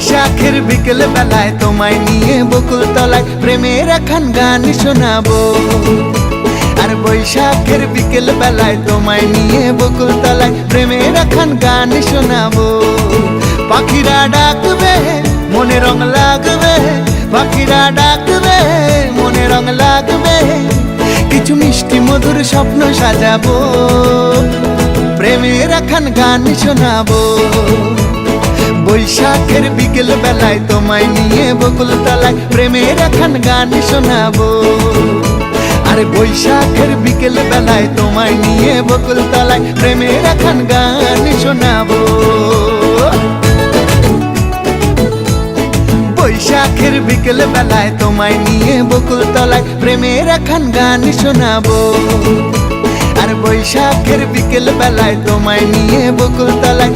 বৈশাখের বিকেল বেলায় তোমায় নিয়ে বকুল তলায় প্রেমের একখান গান শোনাবো। আর বৈশাখের বিকেল বেলায় তোমায় নিয়ে বকুল তলায় প্রেমের একখান গান শোনাবো। পাখিরা ডাকবে মনে রং লাগবে, পাখিরা ডাকবে মনে রং লাগবে, কিছু মিষ্টি মধুর স্বপ্ন সাজাবো, প্রেমের একখান গান শোনাবো। বৈশাখের বিকেল বেলায় তোমায় নিয়ে বকুল তলায় প্রেমের একখান গান শোনাবো। আরে বৈশাখের বিকেল বেলায় তোমায় নিয়ে বকুল তলায় প্রেমের একখান গান শোনাবো। বৈশাখের বিকেল বেলায় তোমায় নিয়ে বকুল তলায় প্রেমের একখান গান শোনাবো। আর বৈশাখের বিকেল বেলায় তোমায় নিয়ে বকুল তলায়